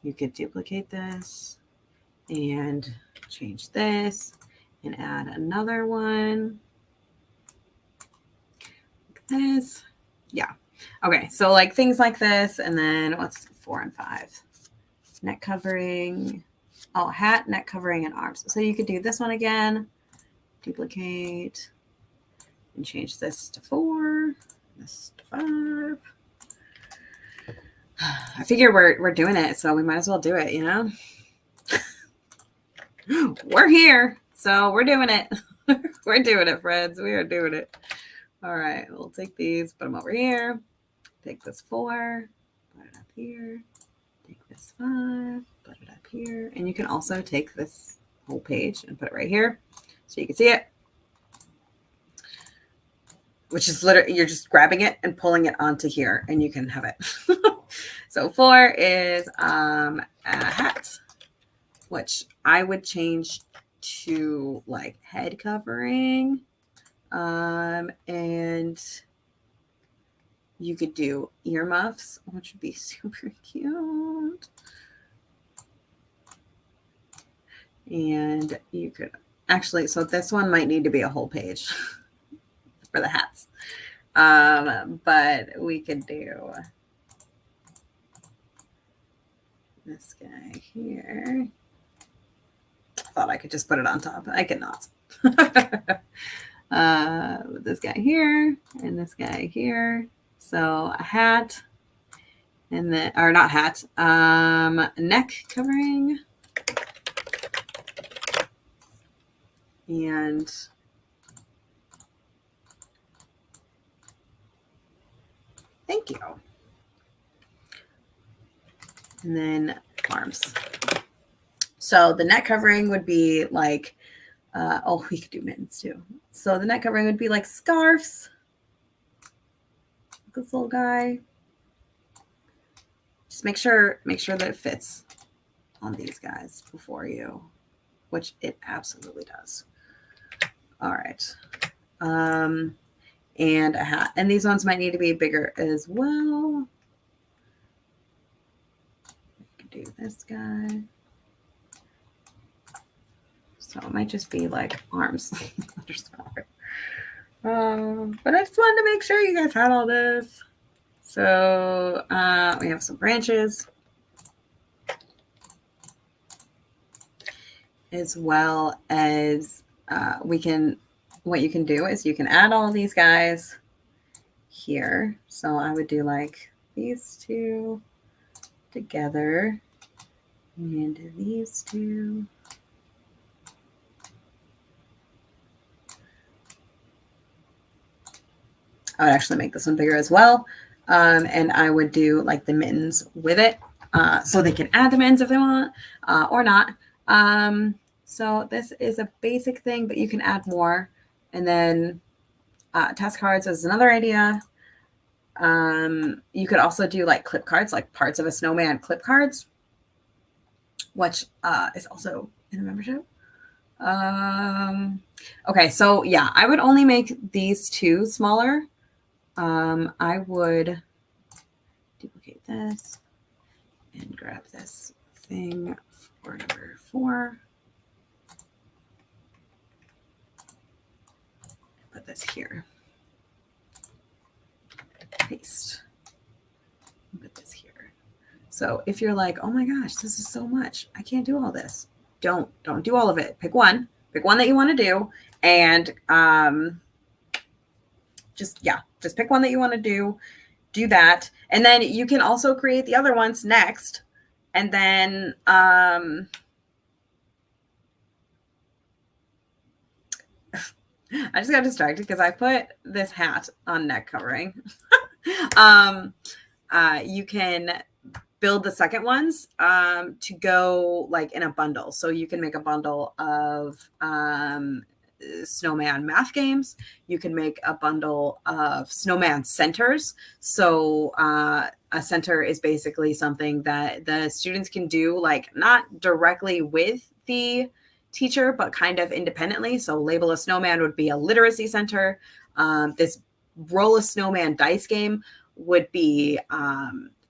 You could duplicate this and change this and add another one. Like this. Yeah. Okay. So like things like this. And then what's 4 and 5? Neck covering. Oh, hat, neck covering, and arms. So you could do this one again. Duplicate. And change this to 4. This to 5. I figure we're doing it, so we might as well do it, you know? We're here, so we're doing it. We're doing it, friends. We are doing it. All right, we'll take these, put them over here. Take this 4, put it up here. Take this 5, put it up here. And you can also take this whole page and put it right here so you can see it. Which is literally, you're just grabbing it and pulling it onto here and you can have it. So 4 is a hat, which I would change to like head covering. And you could do earmuffs, which would be super cute. And you could actually, so this one might need to be a whole page for the hats. But we could do this guy here. I thought I could just put it on top. I cannot. This guy here and this guy here. So a hat and then, or not hat, neck covering. And thank you. And then arms. So the neck covering would be like, oh, we could do mittens too. So the neck covering would be like scarves. This little guy. Just make sure that it fits on these guys before you, which it absolutely does. All right. And a hat. And these ones might need to be bigger as well. We can do this guy. So it might just be like arms. They're smaller. But I just wanted to make sure you guys had all this. So we have some branches. As well as what you can do is you can add all these guys here. So I would do like these two together and these two. I would actually make this one bigger as well. And I would do like the mittens with it. So they can add the mittens if they want or not. So this is a basic thing, but you can add more. And then task cards is another idea. You could also do like clip cards, like parts of a snowman clip cards, which is also in the membership. Okay, so yeah, I would only make these two smaller. I would duplicate this and grab this thing for number 4. Put this here. Paste. Put this here. So if you're like, oh my gosh, this is so much, I can't do all this. Don't do all of it. Pick one that you want to do, and just pick one that you want to do that, and then you can also create the other ones next, and then I just got distracted because I put this hat on neck covering. You can build the second ones to go like in a bundle. So you can make a bundle of Snowman math games. You can make a bundle of Snowman centers. So a center is basically something that the students can do, like not directly with the teacher, but kind of independently. So label a snowman would be a literacy center. This roll a snowman dice game would be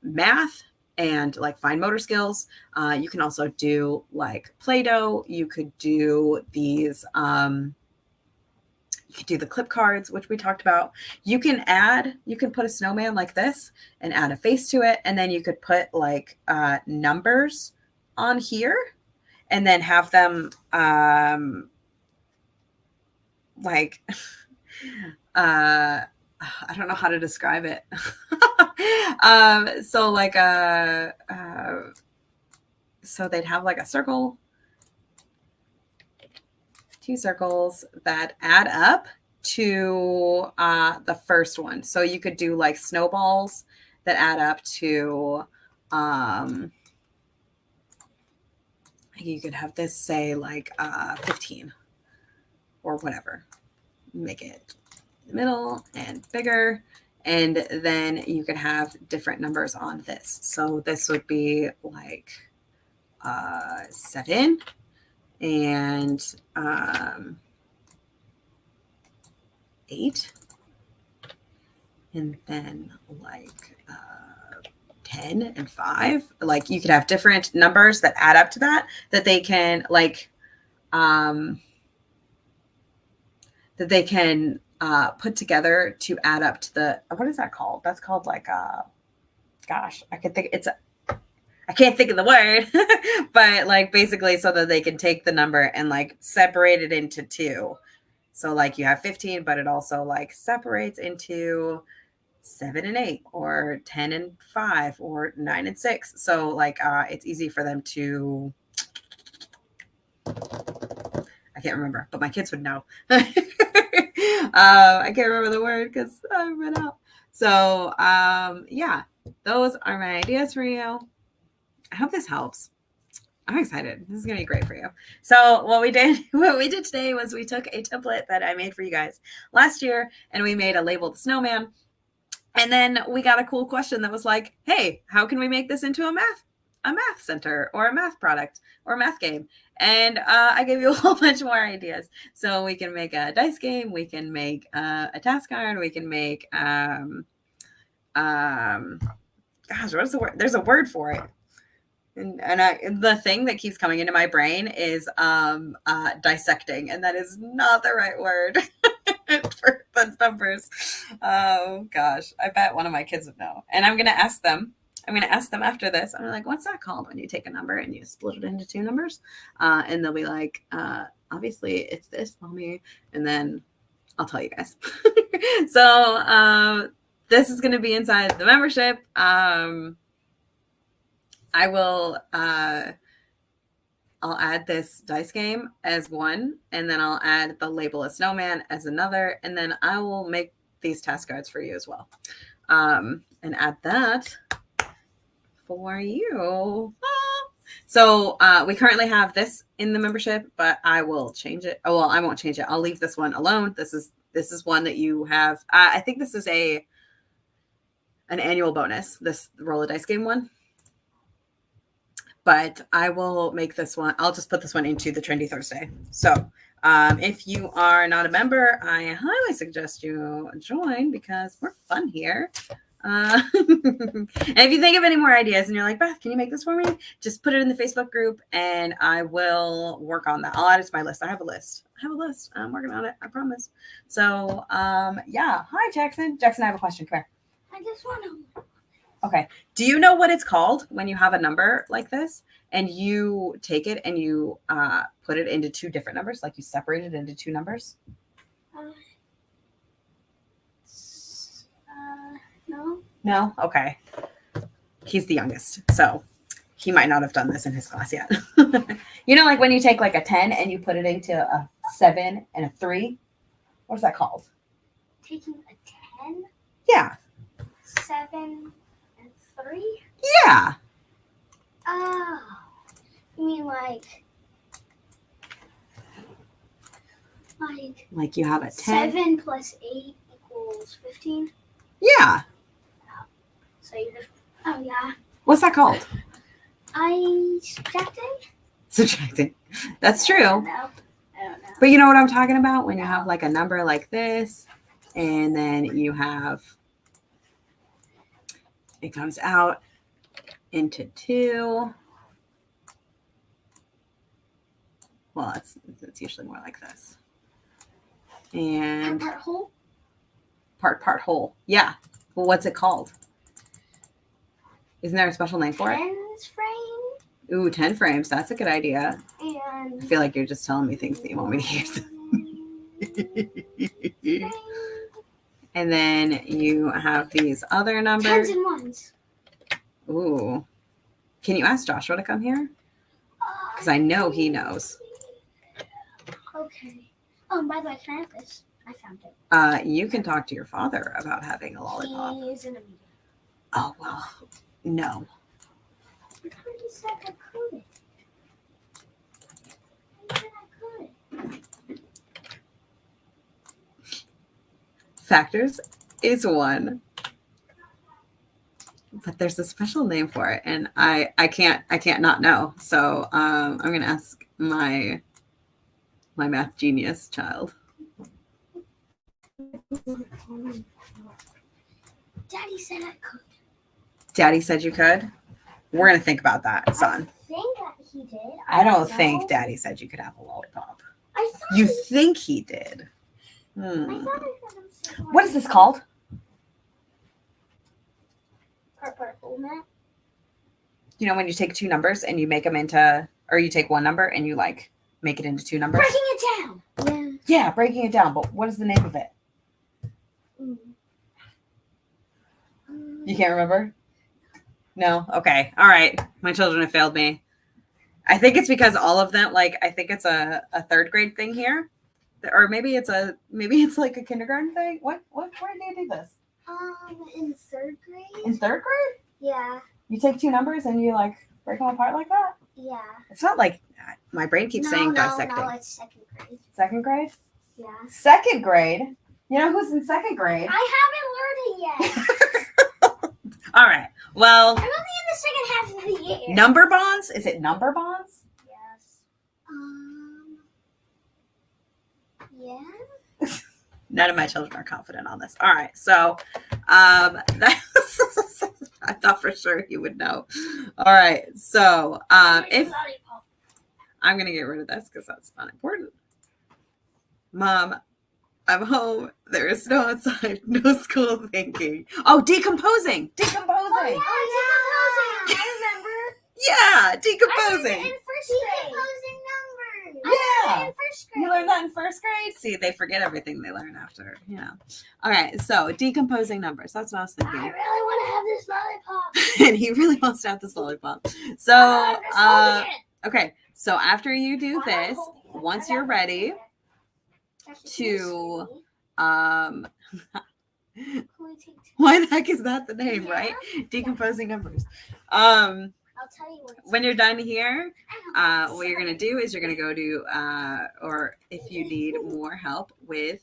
math and like fine motor skills. You can also do like Play-Doh. You could do these, you could do the clip cards, which we talked about. You can put a snowman like this and add a face to it. And then you could put like numbers on here and then have them like, I don't know how to describe it. So like so they'd have like a circle, 2 circles that add up to the first one. So you could do like snowballs that add up to you could have this say like 15 or whatever. Make it in the middle and bigger. And then you could have different numbers on this. So this would be like 7 and 8. And then like 10 and 5. Like you could have different numbers that add up to that they can like that they can put together to add up to the, what is that called? That's called like gosh, I can't think of the word, but like basically so that they can take the number and like separate it into 2. So like you have 15, but it also like separates into 7 and 8 or 10 and 5 or 9 and 6. So like it's easy for them to, I can't remember, but my kids would know. I can't remember the word because I ran out. So yeah, those are my ideas for you. I hope this helps. I'm excited. This is going to be great for you. So what we did today was we took a template that I made for you guys last year and we made a labeled snowman. And then we got a cool question that was like, hey, how can we make this into a math center or a math product or a math game? And I gave you a whole bunch more ideas. So we can make a dice game. We can make a task card. We can make, gosh, what is the word? There's a word for it. And the thing that keeps coming into my brain is dissecting. And that is not the right word for the numbers. Oh, gosh. I bet one of my kids would know. And I'm going to ask them after this. I'm like, what's that called when you take a number and you split it into 2 numbers? And they'll be like, obviously it's this, mommy. And then I'll tell you guys. So this is going to be inside the membership. I will, I'll add this dice game as one, and then I'll add the label a snowman as another, and then I will make these task cards for you as well. And add that for you. So we currently have this in the membership, but I will change it. Oh, well, I won't change it. I'll leave this one alone. This is one that you have. I think this is an annual bonus, this roll a dice game one. But I will make this one. I'll just put this one into the Trendy Thursday. So if you are not a member, I highly suggest you join because we're fun here. And if you think of any more ideas and you're like, Beth, can you make this for me? Just put it in the Facebook group and I will work on that. I'll add it to my list. I have a list. I'm working on it. I promise. So yeah. Hi, Jackson. Jackson, I have a question. Come here. I just want to. Okay. Do you know what it's called when you have a number like this and you take it and you put it into 2 different numbers? Like you separate it into 2 numbers? No. No? Okay. He's the youngest, so he might not have done this in his class yet. You know, like when you take like a 10 and you put it into a 7 and a 3? What's that called? Taking a 10? Yeah. 7 and 3? Yeah. Oh, you mean Like you have a 10. 7 plus 8 equals 15? Yeah. So you just, oh yeah. What's that called? Subtracting? That's I true. don't know. But you know what I'm talking about? When you have like a number like this, and then you have, it comes out into 2. Well, it's usually more like this. And Part whole? part whole. Yeah. Well, what's it called? Isn't there a special name for it? 10 frame. Ooh, 10 frames. That's a good idea. And I feel like you're just telling me things that you want me to use. And then you have these other numbers. 10s and 1s. Ooh. Can you ask Joshua to come here? Because I know he knows. Okay. Oh, and by the way, can I have this? I found it. You can talk to your father about having a lollipop. He's in a meeting. Oh, well, no. I already said I could. I said I could. Factors is 1. But there's a special name for it, and I can't not know. So I'm gonna ask my math genius child. Daddy said I could. Daddy said you could? We're gonna think about that, son. I think that he did. I don't know. think Daddy said you could have a lollipop. I thought You he, think he did? I thought I heard him say What is this called? Part whole, Matt. You know when you take 2 numbers and you make them into, or you take 1 number and you like make it into 2 numbers? Breaking it down. Yeah. Yeah, breaking it down. But what is the name of it? You can't remember? No? Okay. All right. My children have failed me. I think it's because all of them, like, I think it's a 3rd grade thing here. Or maybe it's like a kindergarten thing. Where did you do this? In 3rd grade. In 3rd grade? Yeah. You take 2 numbers and you like break them apart like that? Yeah. It's not like, my brain keeps saying dissecting. No, it's 2nd grade. 2nd grade? Yeah. 2nd grade? You know who's in 2nd grade? I haven't learned it yet. All right. Well, I'm only in the second half of the year. number bonds? Is it number bonds? Yes. Yeah. None of my children are confident on this. All right. So, I thought for sure you would know. All right. So, if I'm going to get rid of this because that's not important. Mom, I'm home. There is snow outside. No school thinking. Oh, decomposing. Decomposing. Oh, yeah, decomposing. I remember. Yeah, decomposing. I learned it in 1st grade. Decomposing numbers. Yeah. I learned it in 1st grade. You learned that in 1st grade? See, they forget everything they learn after, All right, so decomposing numbers. That's what I was thinking. I really want to have this lollipop. And he really wants to have this lollipop. So, okay, so after you do this, once you're ready to, why the heck is that the name, right? Decomposing numbers. I'll tell you When you're done here, what you're going to do is you're going to go to, or if you need more help with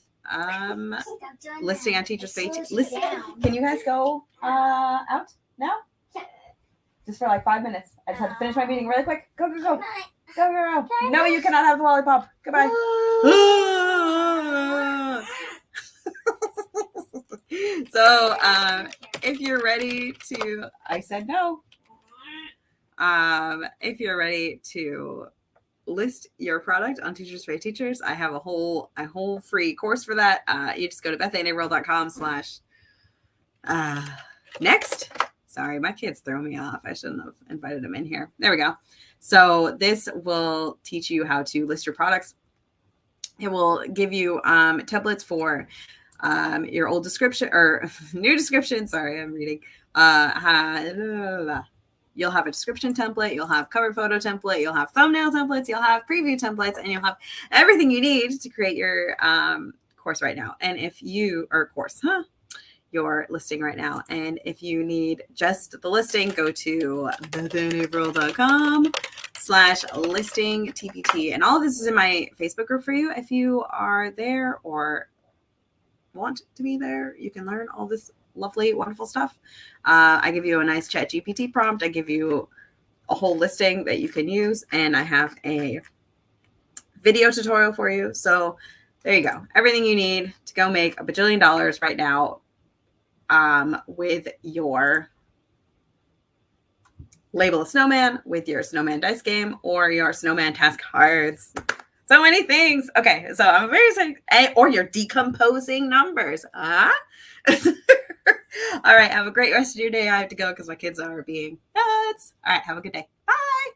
listing on Teacher's Page. Listen, can you guys go out now? Just for like 5 minutes. I just have to finish my meeting really quick. Go. Go. No, you cannot have the lollipop. Goodbye. So, if you're ready to, I said no. If you're ready to list your product on Teachers for Teachers, I have a whole free course for that. You just go to bethannaworld.com/next. Sorry, my kids throw me off. I shouldn't have invited them in here. There we go. So this will teach you how to list your products. It will give you templates for your old description or new description. Sorry, I'm reading. You'll have a description template. You'll have cover photo template. You'll have thumbnail templates. You'll have preview templates, and you'll have everything you need to create your course right now. And if you, or course, your listing right now. And if you need just the listing, go to BethanyApril.com/listing TpT. And all of this is in my Facebook group for you. If you are there or want to be there, you can learn all this lovely, wonderful stuff. I give you a nice ChatGPT prompt. I give you a whole listing that you can use, and I have a video tutorial for you. So there you go. Everything you need to go make $1 bajillion right now with your Label a Snowman, with your Snowman dice game, or your Snowman task cards. So many things. Okay, so I'm very excited. Or your decomposing numbers. All right, have a great rest of your day. I have to go because my kids are being nuts. All right, have a good day. Bye.